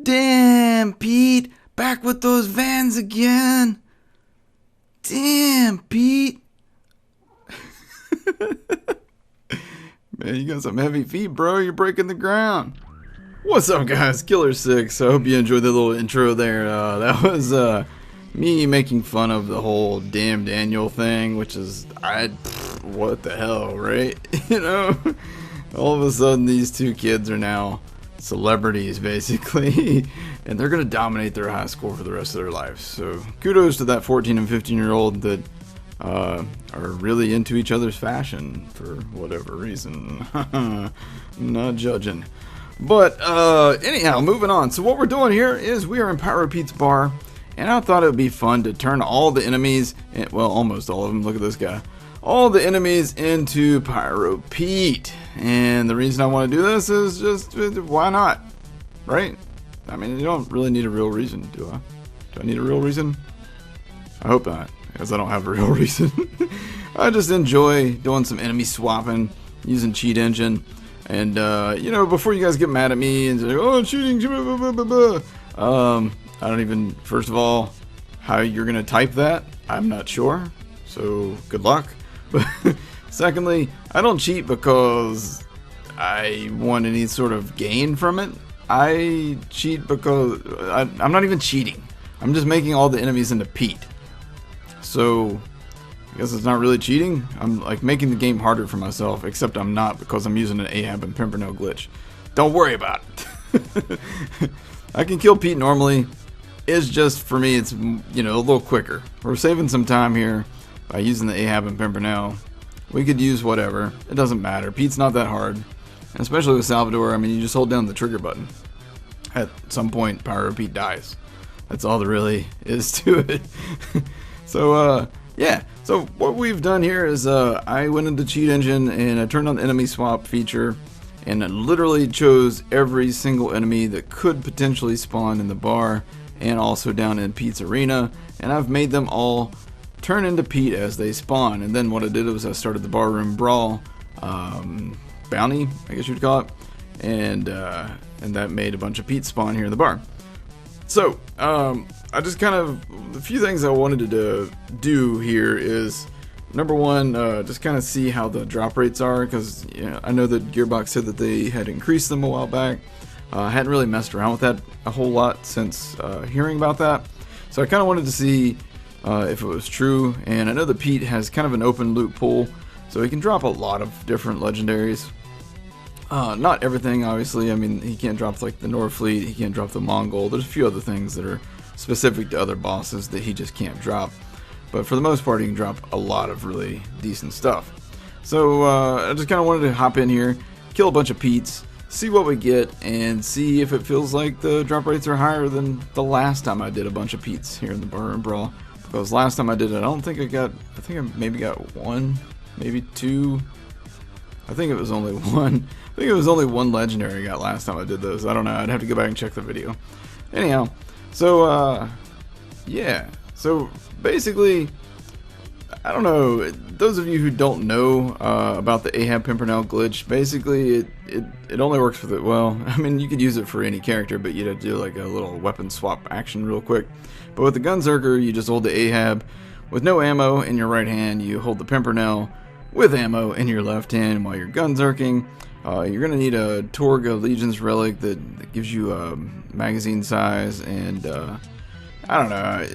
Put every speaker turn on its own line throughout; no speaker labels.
Damn, Pete, back with those Vans again. Damn, Pete. Man, you got some heavy feet, bro. You're breaking the ground. What's up, guys? Killer6. I hope you enjoyed the little intro there. That was me making fun of the whole damn Daniel thing, which is, what the hell, right? You know, all of a sudden these two kids are now celebrities, basically, and they're gonna dominate their high school for the rest of their lives. So kudos to that 14 and 15-year-old that are really into each other's fashion for whatever reason. Not judging. But anyhow, moving on. So what we're doing here is we are in Pyro Pete's bar, and I thought it would be fun to turn all the enemies, well, almost all of them, look at this guy, all the enemies into Pyro Pete. And the reason I want to do this is just, why not? Right? I mean, you don't really need a real reason, do I? Do I need a real reason? I hope not, because I don't have a real reason. I just enjoy doing some enemy swapping, using cheat engine. And, you know, before you guys get mad at me and say, oh, cheating, blah, blah, blah, blah. I don't even, first of all, how you're going to type that, I'm not sure. So, good luck. But secondly, I don't cheat because I want any sort of gain from it. I cheat because I'm not even cheating. I'm just making all the enemies into Pete. So, I guess it's not really cheating. I'm like making the game harder for myself, except I'm not, because I'm using an Ahab and Pimpernel glitch. Don't worry about it. I can kill Pete normally. It's just, for me, it's, you know, a little quicker. We're saving some time here by using the Ahab and Pimpernel. We could use whatever. It doesn't matter. Pete's not that hard. And especially with Salvador, I mean, you just hold down the trigger button. At some point, Pyro Pete dies. That's all there really is to it. So, yeah. So what we've done here is I went into Cheat Engine and I turned on the enemy swap feature and I literally chose every single enemy that could potentially spawn in the bar and also down in Pete's arena, and I've made them all turn into Pete as they spawn. And then what I did was I started the barroom brawl bounty, I guess you'd call it, and that made a bunch of Pete spawn here in the bar. So I just kind of, the few things I wanted to do here is, number one, just kind of see how the drop rates are, because you know, I know that Gearbox said that they had increased them a while back. I hadn't really messed around with that a whole lot since hearing about that, so I kind of wanted to see if it was true. And I know that Pete has kind of an open loot pool, so he can drop a lot of different legendaries. Not everything, obviously. I mean, he can't drop like the Norfleet, he can't drop the Mongol. There's a few other things that are specific to other bosses that he just can't drop. But for the most part, he can drop a lot of really decent stuff. So I just kind of wanted to hop in here, kill a bunch of Petes, see what we get, and see if it feels like the drop rates are higher than the last time I did a bunch of Petes here in the Bar and Brawl. Because last time I did it, I don't think I got, I think I maybe got one, maybe two. I think it was only one. I think it was only one legendary I got last time I did this. I don't know. I'd have to go back and check the video. Anyhow, so yeah. So basically, I don't know. Those of you who don't know about the Ahab Pimpernel glitch, basically it only works for the, well, I mean, you could use it for any character, but you'd have to do like a little weapon swap action real quick. But with the Gunzerker, you just hold the Ahab with no ammo in your right hand. You hold the Pimpernel with ammo in your left hand while you're Gunzerking. You're going to need a Torg Legion's Relic that gives you magazine size, and I don't know,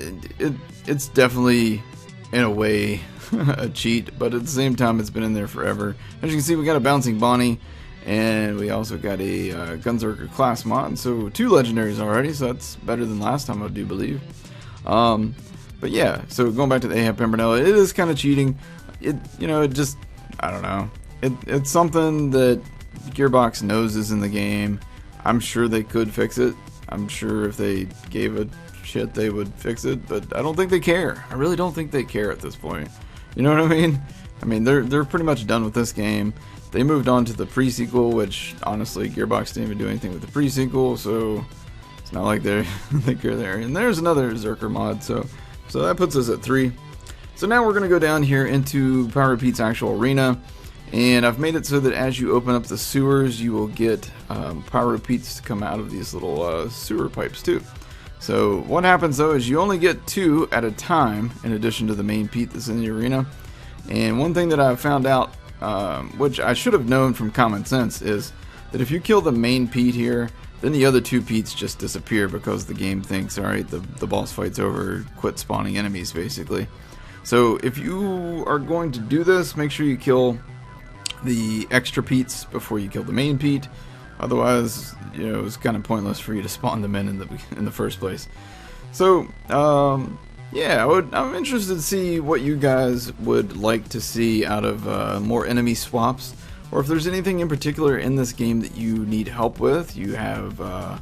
it's definitely, in a way, a cheat, but at the same time, it's been in there forever. As you can see, we got a Bouncing Bonnie, and we also got a Gunzerker class mod, so 2 legendaries already, so that's better than last time, I do believe. But yeah, so going back to the Ahab Pimpernel, it is kind of cheating. It, you know, it just, I don't know. It's something that Gearbox knows is in the game. I'm sure they could fix it. I'm sure if they gave a shit, they would fix it, but I don't think they care. I really don't think they care at this point. You know what I mean? I mean, they're pretty much done with this game. They moved on to the pre-sequel, which honestly, Gearbox didn't even do anything with the pre-sequel, so it's not like they're there. And there's another Zerker mod, so that puts us at 3. So now we're gonna go down here into Pyro Pete's actual arena, And I've made it so that as you open up the sewers, you will get Pyro Petes to come out of these little sewer pipes too. So what happens though is you only get 2 at a time in addition to the main Pete that's in the arena. And one thing that I found out, which I should have known from common sense, is that if you kill the main Pete here, then the other 2 Petes just disappear because the game thinks, alright, the boss fight's over, quit spawning enemies basically. So if you are going to do this, make sure you kill the extra Petes before you kill the main Pete. Otherwise, you know, it's kind of pointless for you to spawn them in the first place. So, yeah, I'm interested to see what you guys would like to see out of more enemy swaps, or if there's anything in particular in this game that you need help with. You have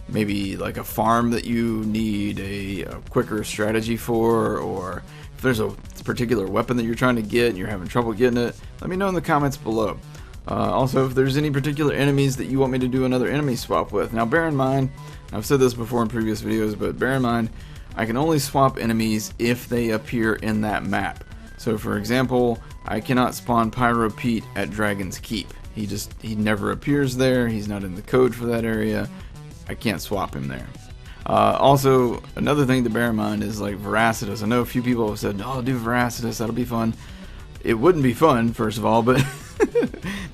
maybe like a farm that you need a quicker strategy for, or if there's a particular weapon that you're trying to get and you're having trouble getting it, let me know in the comments below. Also, if there's any particular enemies that you want me to do another enemy swap with. Now bear in mind, I've said this before in previous videos, but bear in mind, I can only swap enemies if they appear in that map. So for example, I cannot spawn Pyro Pete at Dragon's Keep. He never appears there, he's not in the code for that area, I can't swap him there. Also, another thing to bear in mind is like Veracitus. I know a few people have said, oh, do Veracitus, that'll be fun. It wouldn't be fun, first of all, but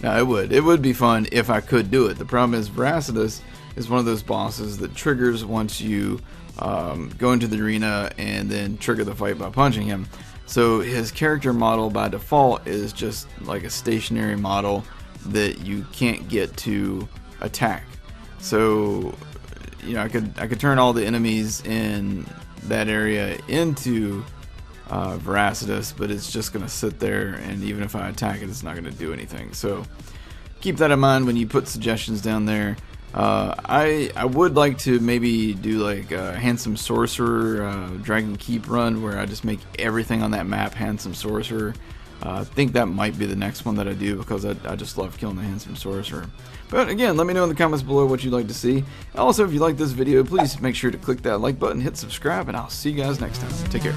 no, it would. It would be fun if I could do it. The problem is Veracitus is one of those bosses that triggers once you go into the arena and then trigger the fight by punching him. So his character model by default is just like a stationary model that you can't get to attack. So, you know, I could turn all the enemies in that area into Veracitus, but it's just going to sit there, and even if I attack it, it's not going to do anything. So keep that in mind when you put suggestions down there. I would like to maybe do like a Handsome Sorcerer Dragon Keep run where I just make everything on that map Handsome Sorcerer. I think that might be the next one that I do, because I just love killing the Handsome Sorcerer. But again, let me know in the comments below what you'd like to see. Also, if you like this video, please make sure to click that like button, hit subscribe, and I'll see you guys next time. Take care.